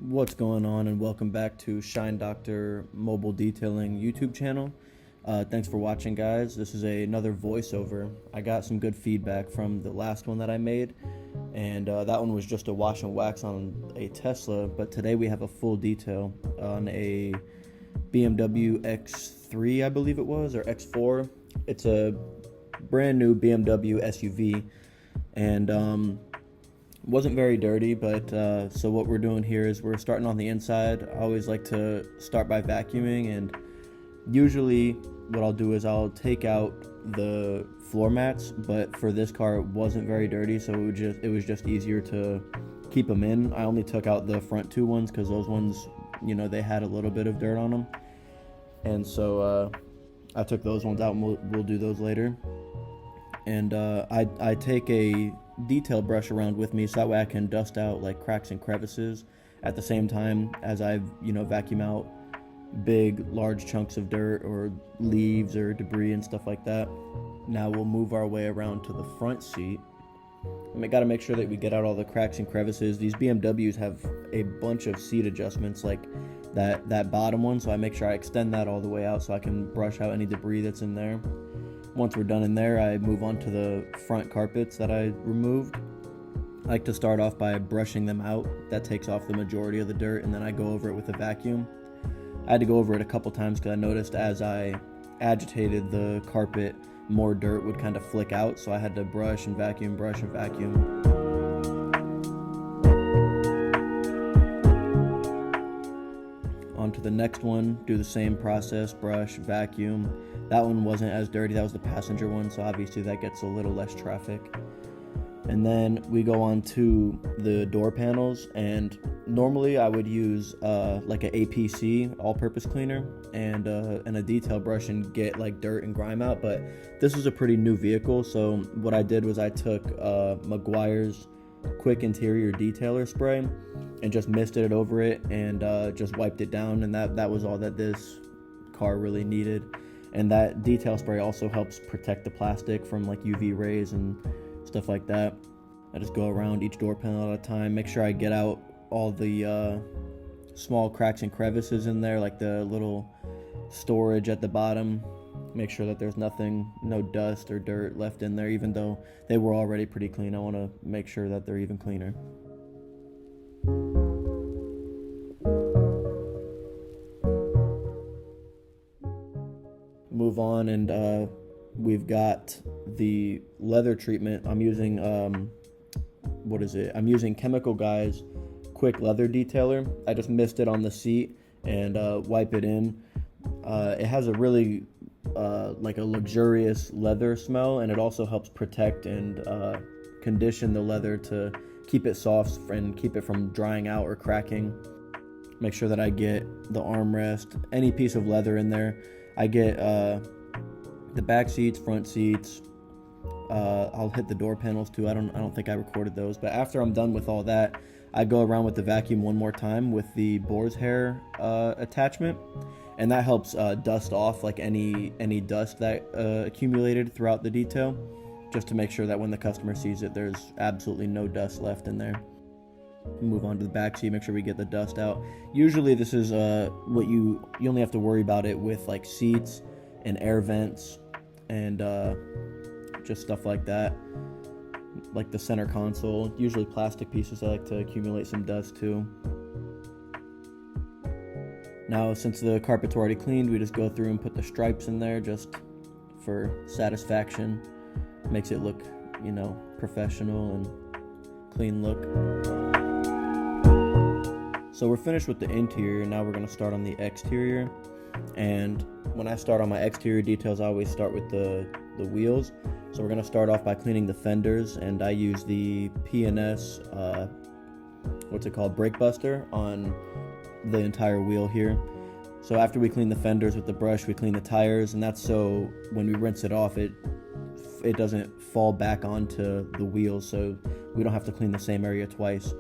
What's going on, and welcome back to Shine Doctor Mobile Detailing YouTube channel. Thanks for watching, guys. This is another voiceover. I got some good feedback from the last one that I made, and that one was just a wash and wax on a Tesla, but today we have a full detail on a BMW X3, I believe it was, or X4. It's a brand new BMW SUV, and wasn't very dirty, but so what we're doing here is we're starting on the inside. I always like to start by vacuuming, and usually what I'll do is I'll take out the floor mats, but for this car it wasn't very dirty, so it was just easier to keep them in. I only took out the front two ones because those ones, they had a little bit of dirt on them, and so I took those ones out, and we'll do those later. And I take a detail brush around with me, so that way I can dust out like cracks and crevices at the same time as I vacuum out big large chunks of dirt or leaves or debris and stuff like that. Now we'll move our way around to the front seat. We got to make sure that we get out all the cracks and crevices. These BMWs have a bunch of seat adjustments, like that bottom one, so I make sure I extend that all the way out so I can brush out any debris that's in there. Once we're done in there, I move on to the front carpets that I removed. I like to start off by brushing them out. That takes off the majority of the dirt, and then I go over it with a vacuum. I had to go over it a couple times because I noticed as I agitated the carpet, more dirt would kind of flick out, so I had to brush and vacuum, brush and vacuum. On to the next one, do the same process, brush, vacuum. That one wasn't as dirty, that was the passenger one, so obviously that gets a little less traffic. And then we go on to the door panels, and normally I would use like an APC, all-purpose cleaner, and a detail brush and get like dirt and grime out, but this is a pretty new vehicle, so what I did was I took Meguiar's Quick Interior Detailer spray and just misted it over it and just wiped it down, and that was all that this car really needed. And that detail spray also helps protect the plastic from like UV rays and stuff like that. I just go around each door panel at a time, make sure I get out all the small cracks and crevices in there, like the little storage at the bottom. Make sure that there's no dust or dirt left in there, even though they were already pretty clean. I want to make sure that they're even cleaner. Move on, and we've got the leather treatment. I'm using I'm using Chemical Guy's Quick Leather Detailer. I just mist it on the seat and wipe it in. It has a really like a luxurious leather smell, and it also helps protect and condition the leather to keep it soft and keep it from drying out or cracking. Make sure that I get the armrest, any piece of leather in there. I get the back seats, front seats. I'll hit the door panels too. I don't think I recorded those, but after I'm done with all that, I go around with the vacuum one more time with the boar's hair attachment, and that helps dust off like any dust that accumulated throughout the detail, just to make sure that when the customer sees it, there's absolutely no dust left in there. Move on to the back seat, make sure we get the dust out. Usually this is what you only have to worry about it with like seats and air vents and just stuff like that, like the center console. Usually plastic pieces, I like to accumulate some dust too. Now since the carpet's already cleaned, we just go through and put the stripes in there just for satisfaction. Makes it look professional and clean look. So we're finished with the interior. Now we're going to start on the exterior. And when I start on my exterior details, I always start with the wheels. So we're going to start off by cleaning the fenders, and I use the P&S brake buster on the entire wheel here. So after we clean the fenders with the brush, we clean the tires, and that's so when we rinse it off, it doesn't fall back onto the wheels, so we don't have to clean the same area twice.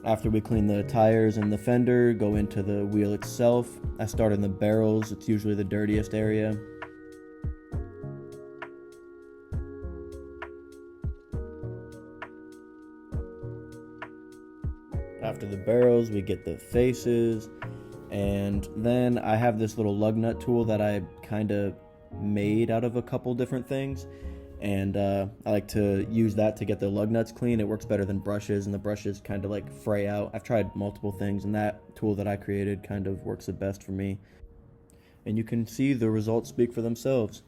After we clean the tires and the fender, go into the wheel itself. I start in the barrels. It's usually the dirtiest area. After the barrels, we get the faces, and then I have this little lug nut tool that I kind of made out of a couple different things, and I like to use that to get the lug nuts clean. It works better than brushes, and the brushes kind of like fray out. I've tried multiple things, and that tool that I created kind of works the best for me, and you can see the results speak for themselves.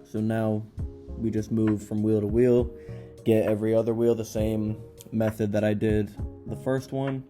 So now we just move from wheel to wheel, get every other wheel the same method that I did the first one.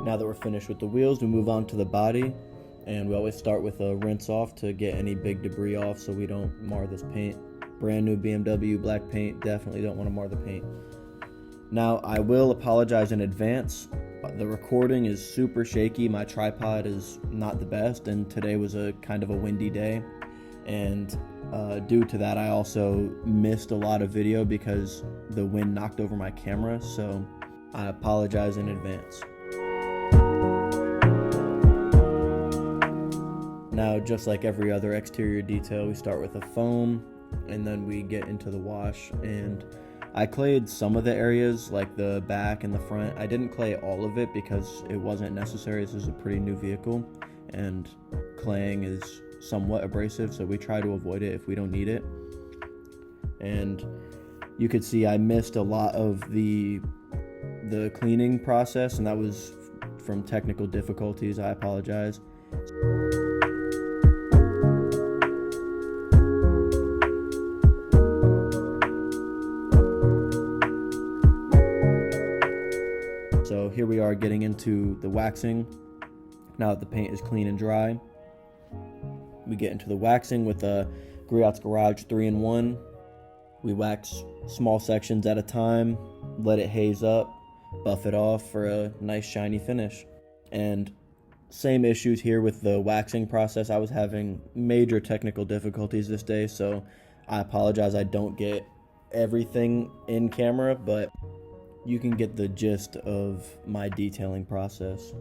Now that we're finished with the wheels, we move on to the body, and we always start with a rinse off to get any big debris off so we don't mar this paint. Brand new BMW black paint, definitely don't want to mar the paint. Now I will apologize in advance. The recording is super shaky, my tripod is not the best, and today was a kind of a windy day, and due to that I also missed a lot of video because the wind knocked over my camera, so I apologize in advance. Now, just like every other exterior detail, we start with a foam and then we get into the wash, and I clayed some of the areas like the back and the front. I didn't clay all of it because it wasn't necessary. This is a pretty new vehicle and claying is somewhat abrasive, so we try to avoid it if we don't need it. And You could see I missed a lot of the cleaning process, and that was from technical difficulties. I apologize. So here we are getting into the waxing. Now that the paint is clean and dry, we get into the waxing with a Griot's Garage 3-in-1. We wax small sections at a time, let it haze up, buff it off for a nice shiny finish. And same issues here with the waxing process. I was having major technical difficulties this day, so I apologize I don't get everything in camera, but you can get the gist of my detailing process.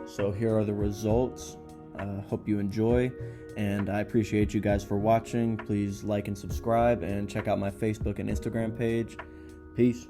So here are the results. Hope you enjoy, and I appreciate you guys for watching. Please like and subscribe, and check out my Facebook and Instagram page. Peace.